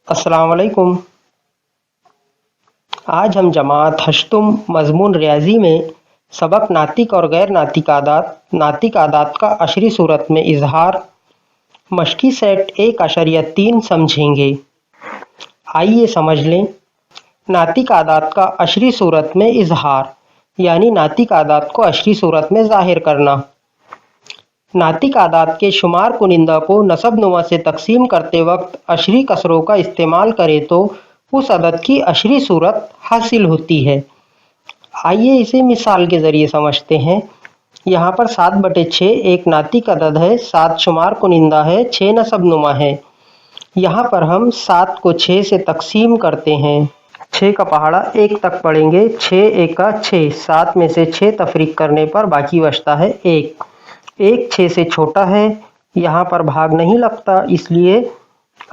अस्सलाम वालेकुम। आज हम जमात हश्तुम मज़मून रियाज़ी में सबक नातिक और गैर नातिक आदात का अशरी सूरत में इजहार मशकी सेट 1.3 समझेंगे। आइए समझ लें। नातिक आदात का अशरी सूरत में इजहार यानी नातिक आदात को अशरी सूरत में ज़ाहिर करना। नातिक आदात के शुमार कुनिंदा को नसब नुमा से तकसीम करते वक्त अशरी कसरों का इस्तेमाल करें तो उस अदद की अशरी सूरत हासिल होती है। आइए इसे मिसाल के ज़रिए समझते हैं। यहाँ पर 7/6 एक नातिक अदद है, 7 शुमार कुनिंदा है, 6 नसब नुमा है। यहाँ पर हम 7 को 6 से तकसीम करते हैं। 6 का पहाड़ा 1 तक पढ़ेंगे। 6 एका 6, 7 में से 6 तफरीक करने पर बाकी बचता है 1। 1 6 से छोटा है, यहाँ पर भाग नहीं लगता, इसलिए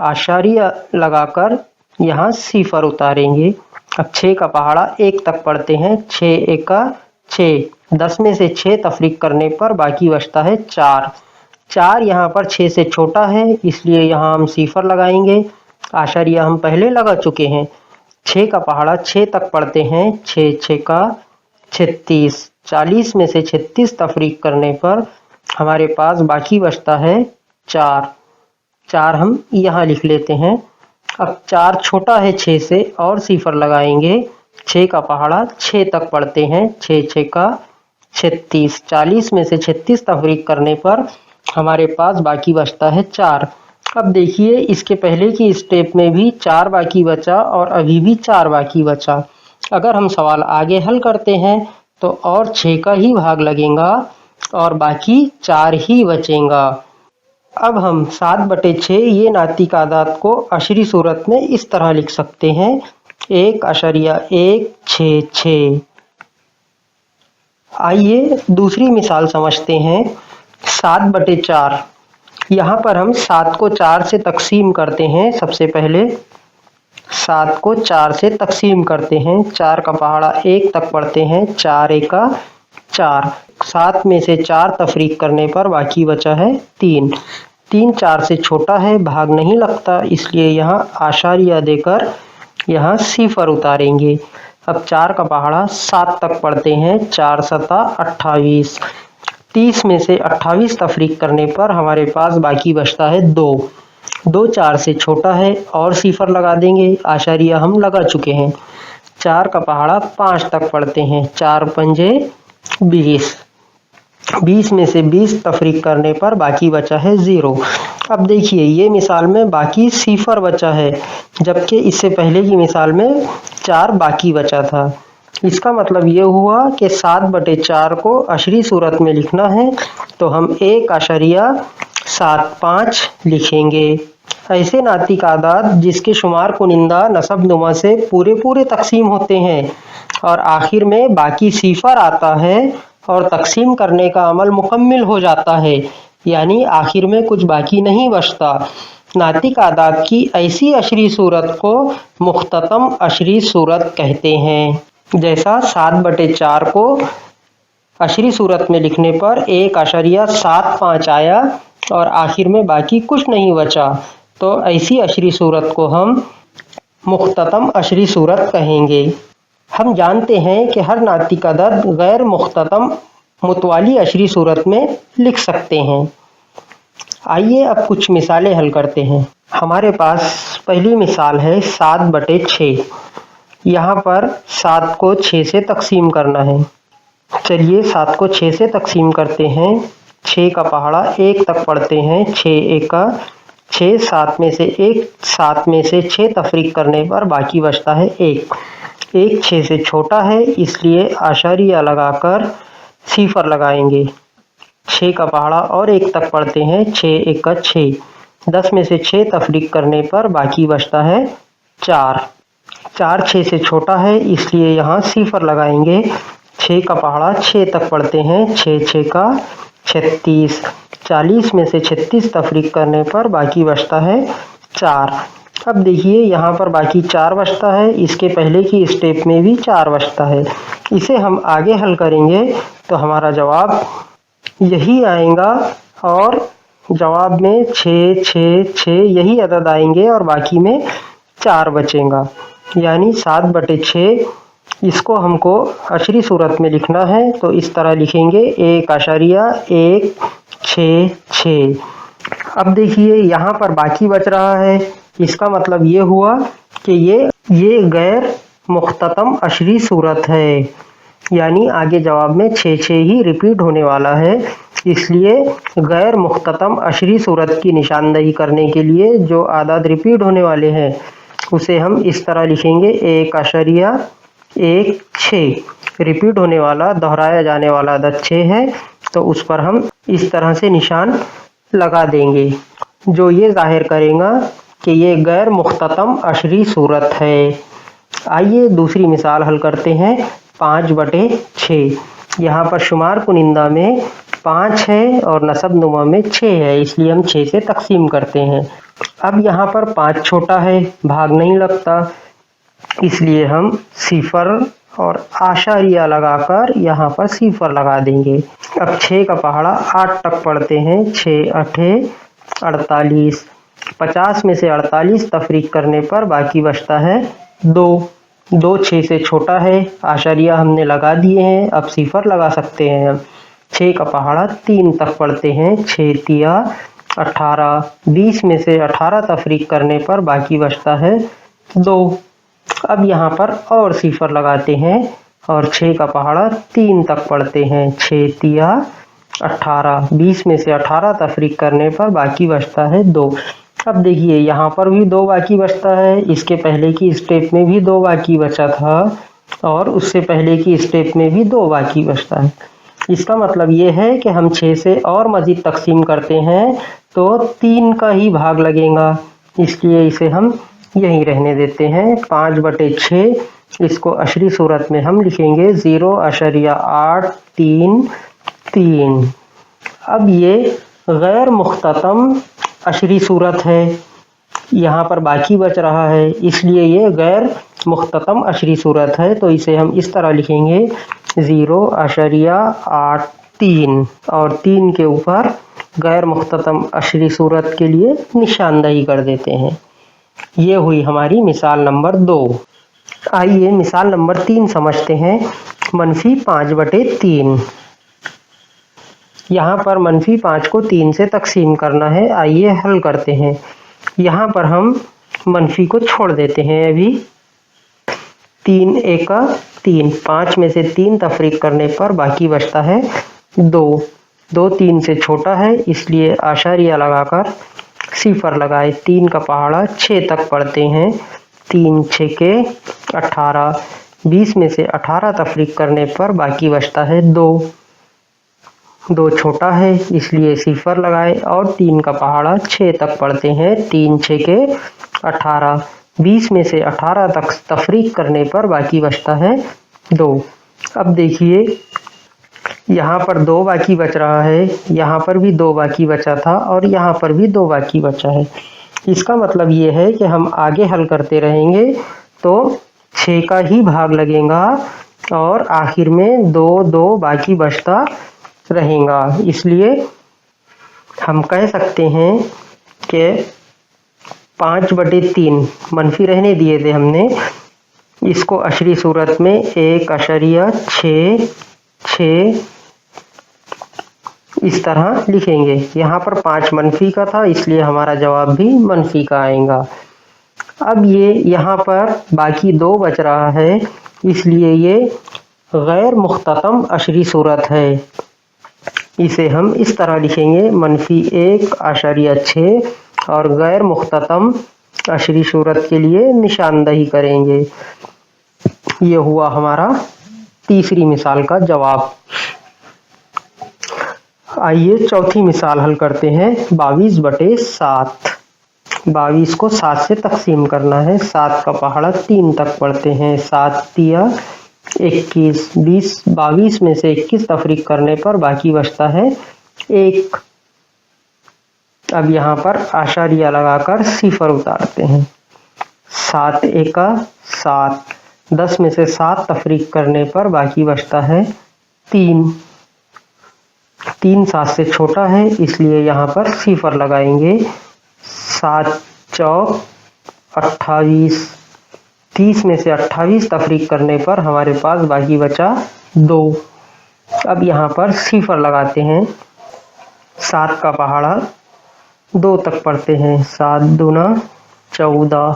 आशारिया लगाकर यहाँ सिफर उतारेंगे। अब 6 का पहाड़ा 1 तक पढ़ते हैं। 6 एका 6, 10 में से 6 तफरीक करने पर बाकी बचता है 4। 4 यहाँ पर 6 से छोटा है, इसलिए यहाँ हम सिफर लगाएंगे। आशारिया हम पहले लगा चुके हैं। 6 का पहाड़ा 6 तक पढ़ते हैं। 6 6 का 36, 40 में से 36 तफरीक करने पर हमारे पास बाकी बचता है 4। 4 हम यहाँ लिख लेते हैं। अब 4 छोटा है 6 से और सिफर लगाएंगे। 6 का पहाड़ा 6 तक पढ़ते हैं। 6 6 का 36, 40 में से 36 तफरीक करने पर हमारे पास बाकी बचता है 4। अब देखिए, इसके पहले की स्टेप में भी 4 बाकी बचा और अभी भी 4 बाकी बचा। अगर हम सवाल आगे हल करते हैं तो और 6 का ही भाग लगेगा और बाकी 4 ही बचेगा। अब हम 7/6 ये नातिक आदात को अशरी सूरत में इस तरह लिख सकते हैं। 1.166। आइए दूसरी मिसाल समझते हैं। 7/4। यहाँ पर हम 7 को 4 से तकसीम करते हैं। सबसे पहले 7 को 4 से तकसीम करते हैं। 4 का पहाड़ा 1 तक पढ़ते हैं। 4 एका 4, 7 में से 4 तफरीक करने पर बाकी बचा है 3। 3 4 से छोटा है, भाग नहीं लगता, इसलिए यहाँ आशारिया देकर यहाँ सिफर उतारेंगे। अब 4 का पहाड़ा 7 तक पढ़ते हैं। 4 7 28, 30 में से 28 तफरीक करने पर हमारे पास बाकी बचता है 2। 2 4 से छोटा है और सिफर लगा देंगे। आशारिया हम लगा चुके हैं। 4 का पहाड़ा 5 तक पढ़ते हैं। 4 पंजे 20, 20 में से 20 तफरीक करने पर बाकी बचा है 0। अब देखिए, ये मिसाल में बाकी सिफर बचा है, जबकि इससे पहले की मिसाल में 4 बाकी बचा था। इसका मतलब ये हुआ कि 7/4 को अशरी सूरत में लिखना है तो हम 1.75 लिखेंगे। ऐसे नातिक आदात जिसके शुमार कुनिंदा नसब नुमा से पूरे तकसीम होते हैं और आखिर में बाकी सिफर आता है और तकसीम करने का अमल मुकम्मिल हो जाता है, यानी आखिर में कुछ बाकी नहीं बचता। नातिक आदात की ऐसी अशरी सूरत को मुख्ततम अशरी सूरत कहते हैं। जैसा 7/4 को अशरी सूरत में लिखने पर 1.75 आया और आखिर में बाकी कुछ नहीं बचा, तो ऐसी अशरी सूरत को हम मुख्ततम अशरी सूरत कहेंगे। हम जानते हैं कि हर नातिक अदद गैर मुख्ततम मुतवाली अशरी सूरत में लिख सकते हैं। आइए अब कुछ मिसालें हल करते हैं। हमारे पास पहली मिसाल है 7/6। यहाँ पर 7 को 6 से तकसीम करना है। चलिए 7 को 6 से तकसीम करते हैं। 6 का पहाड़ा 1 तक पढ़ते हैं। 6 एका 6, 7 में से 6 तफरीक करने पर बाकी बचता है 1। 1 6 से छोटा है, इसलिए आशारिया लगाकर सिफर लगाएंगे। 6 का पहाड़ा और 1 तक पढ़ते हैं। 6 एका 6, 10 में से 6 तफरीक करने पर बाकी बचता है 4। 4 6 से छोटा है, इसलिए यहाँ सिफर लगाएंगे। 6 का पहाड़ा 6 तक पढ़ते हैं। 6 6 का 36, 40 में से 36 तफरीक करने पर बाकी बचता है 4। अब देखिए, यहाँ पर बाकी 4 बचता है, इसके पहले की स्टेप में भी 4 बचता है। इसे हम आगे हल करेंगे तो हमारा जवाब यही आएगा और जवाब में 6 6 6 यही अदद आएंगे और बाकी में 4 बचेगा, यानी 7/6। इसको हमको अशरी सूरत में लिखना है तो इस तरह लिखेंगे 1.166। अब देखिए यहाँ पर बाकी बच रहा है, इसका मतलब ये हुआ कि ये गैर मुख्ततम अशरी सूरत है, यानी आगे जवाब में 6 ही रिपीट होने वाला है। इसलिए गैर मुख्ततम अशरी सूरत की निशानदही करने के लिए जो आदाद रिपीट होने वाले हैं उसे हम इस तरह लिखेंगे 1.16। रिपीट होने वाला, दोहराया जाने वाला आदद 6 है, तो उस पर हम इस तरह से निशान लगा देंगे, जो ये जाहिर करेगा कि ये गैर मुख्ततम अशरी सूरत है। आइए दूसरी मिसाल हल करते हैं। 5/6। यहाँ पर शुमार कुनिंदा में 5 है और नसब नुमा में 6 है, इसलिए हम 6 से तकसीम करते हैं। अब यहाँ पर 5 छोटा है, भाग नहीं लगता, इसलिए हम सिफर और आशारिया लगाकर यहाँ पर सिफर लगा देंगे। अब 6 का पहाड़ा 8 तक पढ़ते हैं। 6 8 48। 50 में से 48 तफरीक करने पर बाकी बचता है 2। 2 6 से छोटा है, आशारिया हमने लगा दिए हैं, अब सिफर लगा सकते हैं हम। 6 का पहाड़ा 3 तक पढ़ते हैं। 6 तिया 18। 20 में से 18 तफरीक करने पर बाकी बचता है 2। अब यहाँ पर और सिफर लगाते हैं और 6 का पहाड़ा 3 तक पढ़ते हैं। 6 तिया 18। 20 में से 18 तफरीक करने पर बाकी बचता है 2। अब देखिए यहाँ पर भी 2 बाकी बचता है, इसके पहले की स्टेप में भी 2 बाकी बचा था और उससे पहले की स्टेप में भी 2 बाकी बचता है। इसका मतलब ये है कि हम 6 से और मज़ीद तकसीम करते हैं तो 3 का ही भाग लगेगा, इसलिए इसे हम यहीं रहने देते हैं। 5/6 इसको अशरी सूरत में हम लिखेंगे 0.833। अब ये गैर मुख्ततम अशरी सूरत है, यहाँ पर बाकी बच रहा है, इसलिए ये गैर मुख्ततम अशरी सूरत है, तो इसे हम इस तरह लिखेंगे 0.83 और 3 के ऊपर गैर मुख्ततम अशरी सूरत के लिए निशानदही कर देते हैं। ये हुई हमारी मिसाल नंबर 2। आइए मिसाल नंबर 3 समझते हैं। -5/3। यहाँ पर -5 को 3 से तकसीम करना है, आइए हल करते हैं। यहाँ पर हम मनफी को छोड़ देते हैं अभी। 3 एका 3, 5 में से 3 तफरीक करने पर बाकी बचता है 2। 2 3 से छोटा है, इसलिए आशारिया लगाकर सिफर लगाए। 3 का पहाड़ा 6 तक पढ़ते हैं। 3 6 के 18। 20 में से 18 तफरीक करने पर बाकी बचता है 2। 2 छोटा है, इसलिए सिफर लगाए और 3 का पहाड़ा 6 तक पढ़ते हैं। 3 6 के 18। 20 में से 18 तक तफरीक करने पर बाकी बचता है 2। अब देखिए यहाँ पर 2 बाकी बच रहा है, यहाँ पर भी 2 बाकी बचा था और यहाँ पर भी 2 बाकी बचा है। इसका मतलब ये है कि हम आगे हल करते रहेंगे तो 6 का ही भाग लगेगा और आखिर में 2 2 बाकी बचता रहेगा। इसलिए हम कह सकते हैं कि 5/3 मनफी रहने दिए थे हमने, इसको अशरी सूरत में 1.66 इस तरह लिखेंगे। यहाँ पर 5 मनफी का था, इसलिए हमारा जवाब भी मनफी का आएगा। अब ये यहाँ पर बाकी 2 बच रहा है, इसलिए ये गैर मुख्ततम अशरी सूरत है। इसे हम इस तरह लिखेंगे -1.6 और गैर मुख्ततम अशरी सूरत के लिए निशानदही करेंगे। ये हुआ हमारा तीसरी मिसाल का जवाब। आइए चौथी मिसाल हल करते हैं। 22/7। 22 को 7 से तकसीम करना है। 7 का पहाड़ा 3 तक पढ़ते हैं। 7 तिया 21। 22 में से 21 तफरीक करने पर बाकी बचता है 1। अब यहाँ पर आशारिया लगाकर सिफर उतारते हैं। 7 एका 7। 10 में से 7 तफरीक करने पर बाकी बचता है 3। 3 7 से छोटा है, इसलिए यहाँ पर सिफर लगाएंगे। 7 चौक 28, 30 में से 28 तफरीक करने पर हमारे पास बाकी बचा 2। अब यहाँ पर सिफर लगाते हैं। 7 का पहाड़ा 2 तक पढ़ते हैं। 7 दूना 14,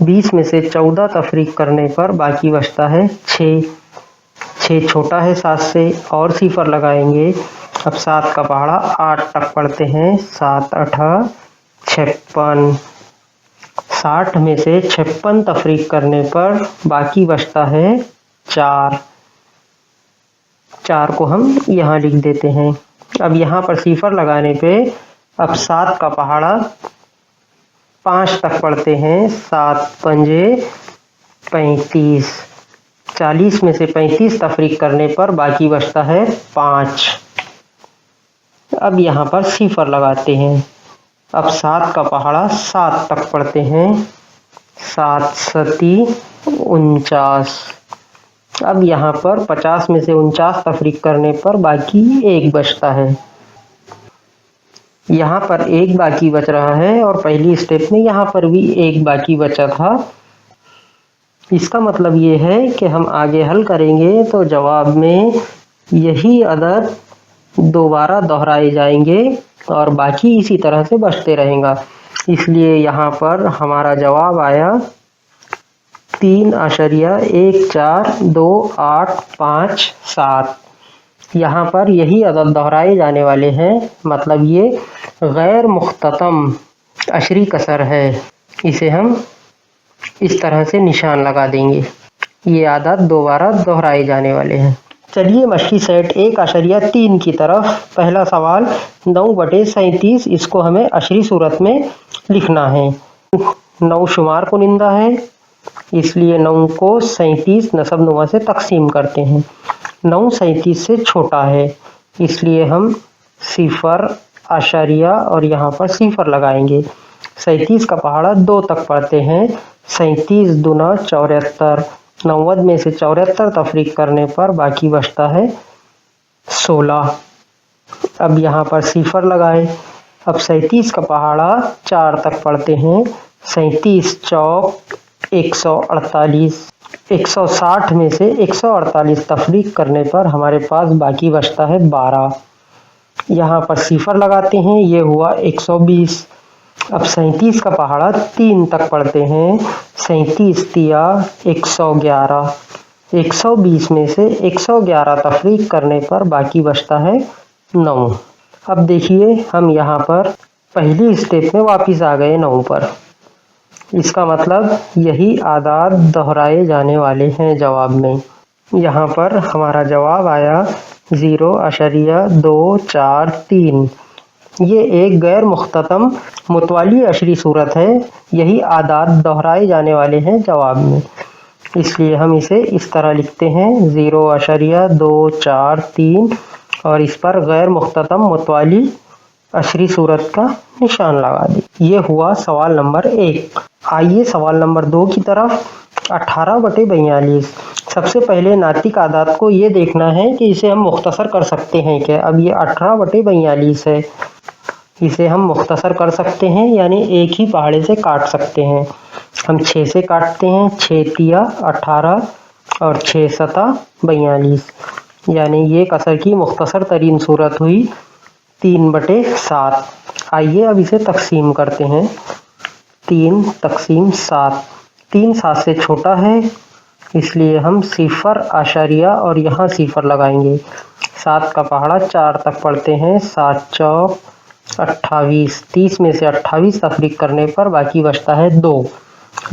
20 में से 14 तफरीक करने पर बाकी बचता है 6। 6 छोटा है 7 से, और सिफर लगाएंगे। अब 7 का पहाड़ा 8 तक पढ़ते हैं। 7 8 56, 60 में से 56 तफरीक करने पर बाकी बचता है 4। 4 को हम यहाँ लिख देते हैं। अब यहाँ पर सिफर लगाने पे अब 7 का पहाड़ा 5 तक पढ़ते हैं। 7 पंजे 35, 40 में से 35 तफरीक करने पर बाकी बचता है 5। अब यहाँ पर सिफर लगाते हैं। अब 7 का पहाड़ा 7 तक पढ़ते हैं। 7 सती 49, अब यहाँ पर 50 में से 49 तफरीक करने पर बाकी 1 बचता है। यहाँ पर 1 बाकी बच रहा है और पहली स्टेप में यहाँ पर भी 1 बाकी बचा था। इसका मतलब ये है कि हम आगे हल करेंगे तो जवाब में यही अदद दोबारा दोहराए जाएंगे और बाकी इसी तरह से बचते रहेगा। इसलिए यहाँ पर हमारा जवाब आया 3.1428557। यहाँ पर यही अदद दोहराए जाने वाले हैं, मतलब ये गैर मुख्ततम अशरी कसर है। इसे हम इस तरह से निशान लगा देंगे। ये आदत दोबारा दोहराए जाने वाले हैं। चलिए मशकी सेट 1.3 की तरफ। पहला सवाल 9/37, इसको हमें अशरी सूरत में लिखना है। 9 शुमार कुनिंदा है, इसलिए 9 को 37 नसब-नुमा से तकसीम करते हैं। 9 37 से छोटा है, इसलिए हम सिफर आशारिया और यहाँ पर सिफर लगाएंगे। 37 का पहाड़ा 2 तक पढ़ते हैं। 37 दूना 74, 90 में से 74 तफरीक करने पर बाकी बचता है 16। अब यहाँ पर सिफर लगाए। अब 37 का पहाड़ा 4 तक पढ़ते हैं। 37 चौक 148, 160 में से 148 तफरीक करने पर हमारे पास बाकी बचता है 12। यहाँ पर सिफर लगाते हैं, ये हुआ 120। अब 37 का पहाड़ा 3 तक पढ़ते हैं। 37 तिया 111, 120 में से 111 तफरीक करने पर बाकी बचता है 9। अब देखिए हम यहाँ पर पहली स्टेप में वापस आ गए 9 पर। इसका मतलब यही आदाद दोहराए जाने वाले हैं जवाब में। यहाँ पर हमारा जवाब आया 0.243। ये एक गैर मुख्ततम मुतवाली अशरी सूरत है। यही आदाद दोहराए जाने वाले हैं जवाब में, इसलिए हम इसे इस तरह लिखते हैं 0.243 और इस पर गैर मुख्ततम मुतवाली अशरी सूरत का निशान लगा दें। ये हुआ सवाल नंबर 1। आइए सवाल नंबर 2 की तरफ। 18/42। सबसे पहले नातिक आदाद को ये देखना है कि इसे हम मुख्तसर कर सकते हैं क्या। अब ये 18/42 है, इसे हम मुख्तसर कर सकते हैं, यानी एक ही पहाड़े से काट सकते हैं। हम 6 से काटते हैं। 6 तिया 18 और 6 सता 42, यानी ये कसर की मुख्तसर तरीन सूरत हुई 3/7। आइए अब इसे तकसीम करते हैं। 3 तकसीम 7। 3 7 से छोटा है, इसलिए हम सिफर आशारिया और यहाँ सिफर लगाएंगे। 7 का पहाड़ा 4 तक पढ़ते हैं। 7 चौक 28, 30 में से 28 तफरीक करने पर बाकी बचता है 2।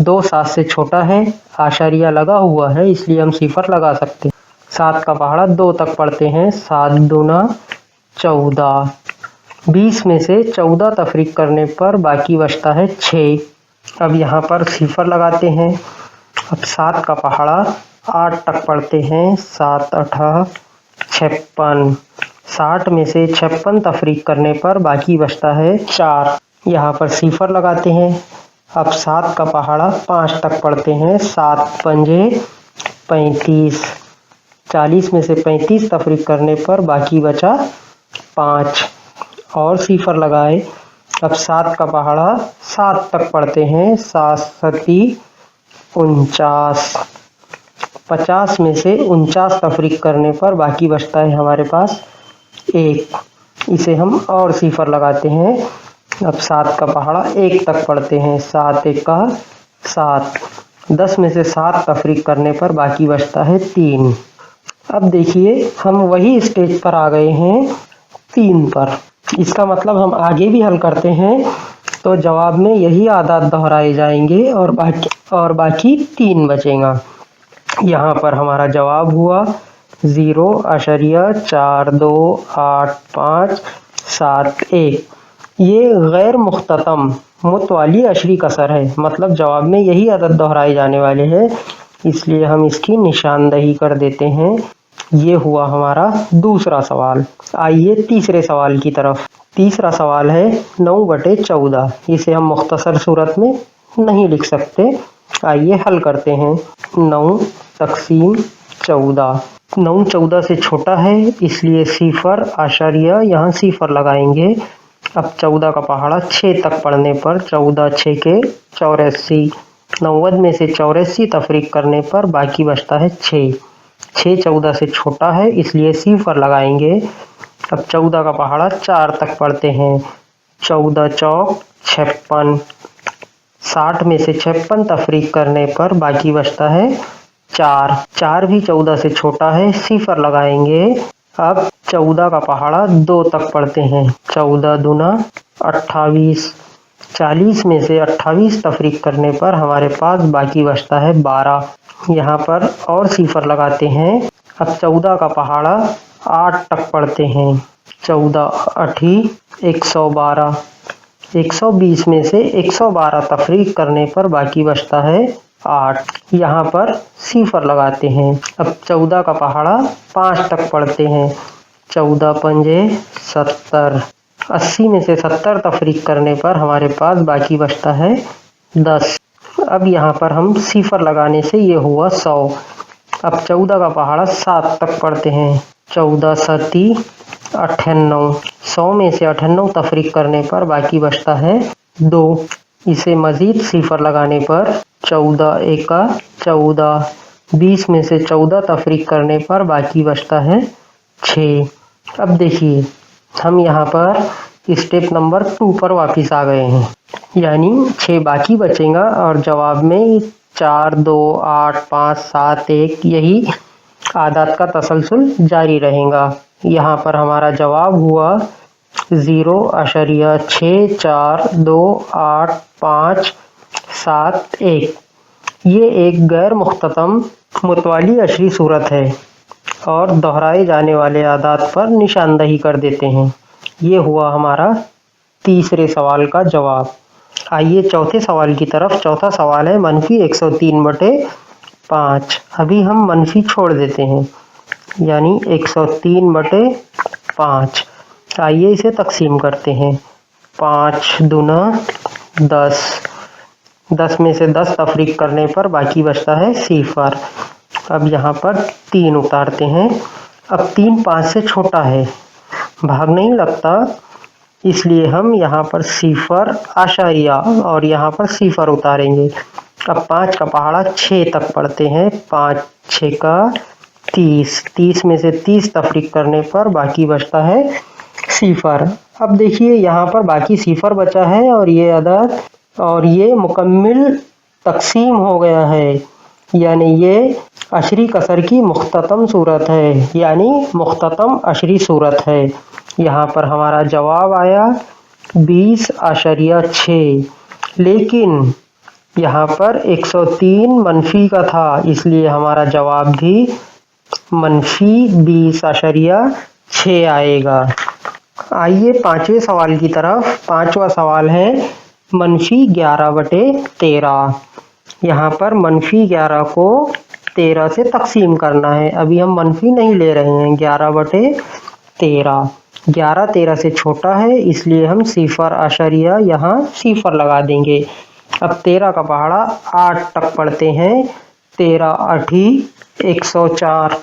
2 7 से छोटा है, आशारिया लगा हुआ है, इसलिए हम सिफर लगा सकते हैं। 7 का पहाड़ा 2 तक पढ़ते हैं। 7 दूना 14, 20 में से 14 तफरीक करने पर बाकी बचता है 6। अब यहाँ पर सिफर लगाते हैं। अब 7 का पहाड़ा 8 तक पढ़ते हैं। 7 8 56, 60 में से 56 तफरीक करने पर बाकी बचता है 4। यहाँ पर सिफर लगाते हैं। अब 7 का पहाड़ा 5 तक पढ़ते हैं। 7 पंजे 35, 40 में से 35 तफरीक करने पर बाकी बचा 5 और सिफर लगाए। अब 7 का पहाड़ा 7 तक पढ़ते हैं। 7 सती 49, 50 में से 49 तफरीक करने पर बाकी बचता है हमारे पास 1। इसे हम और सिफर लगाते हैं। अब 7 का पहाड़ा 1 तक पढ़ते हैं। 7 1 का 7, 10 में से 7 तफरीक करने पर बाकी बचता है 3। अब देखिए हम वही स्टेज पर आ गए हैं 3 पर। इसका मतलब हम आगे भी हल करते हैं तो जवाब में यही आदात दोहराए जाएंगे और बाकी 3 बचेगा। यहाँ पर हमारा जवाब हुआ 0.428571। ये गैर मुख्ततम मुतवाली अशरी कसर है, मतलब जवाब में यही अदद दोहराए जाने वाले हैं, इसलिए हम इसकी निशानदही कर देते हैं। ये हुआ हमारा दूसरा सवाल। आइए तीसरे सवाल की तरफ। तीसरा सवाल है 9/14। इसे हम मुख्तसर सूरत में नहीं लिख सकते। आइए हल करते हैं। 9 तक़सीम 14। 9 14 से छोटा है, इसलिए सिफर आशरिया यहाँ सिफर लगाएंगे। अब 14 का पहाड़ा 6 तक पढ़ने पर 14 6 के 84, 90 में से 84 तफरीक करने पर बाकी बचता है 6। 6 14 से छोटा है, इसलिए सिफर लगाएंगे। अब 14 का पहाड़ा 4 तक पढ़ते हैं। 14 चौक 56, 60 में से 56 तफरीक करने पर बाकी बचता है 4। 4 भी 14 से छोटा है, सिफर लगाएंगे। अब 14 का पहाड़ा 2 तक पढ़ते हैं। 14 दूना 28, 40 में से 28 तफरीक करने पर हमारे पास बाकी बचता है 12। यहाँ पर और सिफर लगाते हैं। अब 14 का पहाड़ा 8 तक पढ़ते हैं। 14 8 112, 120 में से 112 तफरीक करने पर बाकी बचता है 8। यहाँ पर सिफर लगाते हैं। अब 14 का पहाड़ा 5 तक पढ़ते हैं। 14 पंजे 70, 80 में से 70 तफरीक करने पर हमारे पास बाकी बचता है 10। अब यहाँ पर हम सिफर लगाने से ये हुआ 100। अब 14 का पहाड़ा 7 तक पढ़ते हैं। 14 सती 98, 100 में से 98 तफरीक करने पर बाकी बचता है 2। इसे मजीद सिफर लगाने पर 14 1 का 14, 20 में से 14 तफरीक करने पर बाकी बचता है 6। अब देखिए हम यहाँ पर स्टेप नंबर 2 पर वापस आ गए हैं, यानी 6 बाकी बचेगा और जवाब में 4 2 8 5 7 1 यही आदात का तसलसल जारी रहेगा। यहाँ पर हमारा जवाब हुआ 0.642857 ये एक गैर मुख्ततम मुतवाली अशरी सूरत है और दोहराए जाने वाले आदात पर निशानदही कर देते हैं। ये हुआ हमारा तीसरे सवाल का जवाब। आइए चौथे सवाल की तरफ। चौथा सवाल है -103/5। अभी हम मनफी छोड़ देते हैं, यानी 103/5। आइए इसे तकसीम करते हैं। 5 दूना 10, 10 में से 10 तफरीक करने पर बाकी बचता है सिफर। अब यहाँ पर 3 उतारते हैं। अब 3 5 से छोटा है, भाग नहीं लगता, इसलिए हम यहाँ पर सिफर आशारिया और यहाँ पर सिफर उतारेंगे। अब 5 का पहाड़ा 6 तक पढ़ते हैं। 5 6 का 30, 30 में से 30 तफरीक करने पर बाकी बचता है सिफर। अब देखिए यहाँ पर बाकी सिफर बचा है और ये अदद और ये मुकम्मिल तकसीम हो गया है, यानी ये अशरी कसर की मुख्ततम सूरत है, यानी मुख्ततम अशरी सूरत है। यहाँ पर हमारा जवाब आया 20.6, लेकिन यहाँ पर 103 मनफी का था, इसलिए हमारा जवाब भी -20.6 आएगा। आइए पांचवें सवाल की तरफ। पांचवा सवाल है -11/13। यहाँ पर -11 को 13 से तकसीम करना है। अभी हम मनफी नहीं ले रहे हैं। 11/13, 11 13 से छोटा है, इसलिए हम सिफर आशरिया यहाँ सिफर लगा देंगे। अब 13 का पहाड़ा 8 तक पढ़ते हैं। 13 8 104,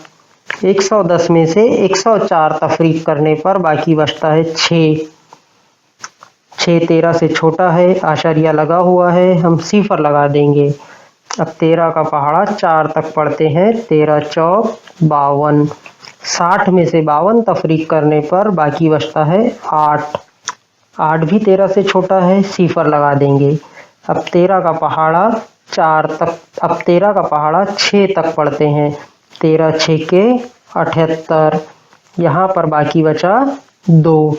110 में से 104 तफरीक करने पर बाकी बचता है 6। 6 13 से छोटा है, आशरिया लगा हुआ है, हम सिफर लगा देंगे। अब 13 का पहाड़ा 4 तक पढ़ते हैं। 13 चौक 52, 60 में से 52 तफरीक करने पर बाकी बचता है 8। 8 भी 13 से छोटा है, सिफर लगा देंगे। अब 13 का पहाड़ा 4 तक, अब 13 का पहाड़ा 6 तक पढ़ते हैं। 13 6 के 78, यहाँ पर बाकी बचा 2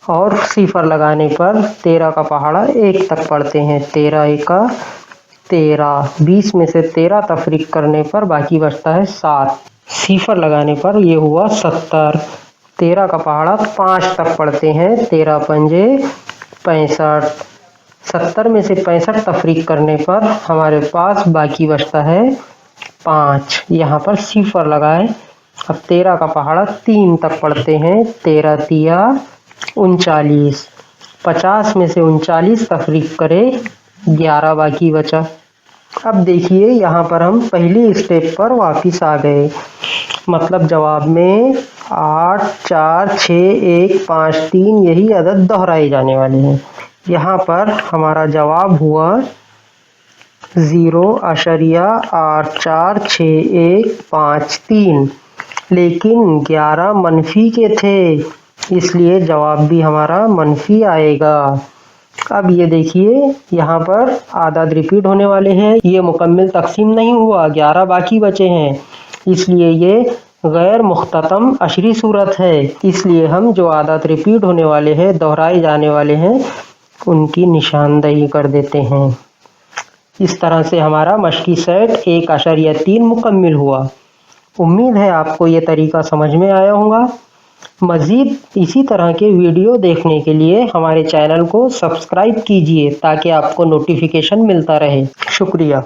और सिफर लगाने पर 13 का पहाड़ा 1 तक पढ़ते हैं। 13 एका 13, 20 में से 13 तफरीक करने पर बाकी बचता है 7, सिफर लगाने पर ये हुआ 70। 13 का पहाड़ा 5 तक पढ़ते हैं। 13 पंजे 65, 70 में से 65 तफरीक करने पर हमारे पास बाकी बचता है 5, यहाँ पर सिफर लगाए। अब 13 का पहाड़ा 3 तक पढ़ते हैं। 13 तिया 39, 50 में से 39 तफरीक करे, 11 बाकी बचा। अब देखिए यहाँ पर हम पहली स्टेप पर वापस आ गए, मतलब जवाब में 8 4 6 1 5 3 यही अदद दोहराए जाने वाले हैं। यहाँ पर हमारा जवाब हुआ 0.84615 लेकिन 11 मनफी के थे, इसलिए जवाब भी हमारा मनफी आएगा। अब ये देखिए यहाँ पर आदाद रिपीट होने वाले हैं, ये मुकम्मल तकसीम नहीं हुआ, 11 बाकी बचे हैं, इसलिए ये गैर मुख्ततम अशरी सूरत है। इसलिए हम जो आदाद रिपीट होने वाले हैं, दोहराए जाने वाले हैं, उनकी निशानदही कर देते हैं। इस तरह से हमारा मशकी सेट 1.3 मुकम्मल हुआ। उम्मीद है आपको ये तरीका समझ में आया होगा। मज़ीद इसी तरह के वीडियो देखने के लिए हमारे चैनल को सब्सक्राइब कीजिए ताकि आपको नोटिफिकेशन मिलता रहे। शुक्रिया।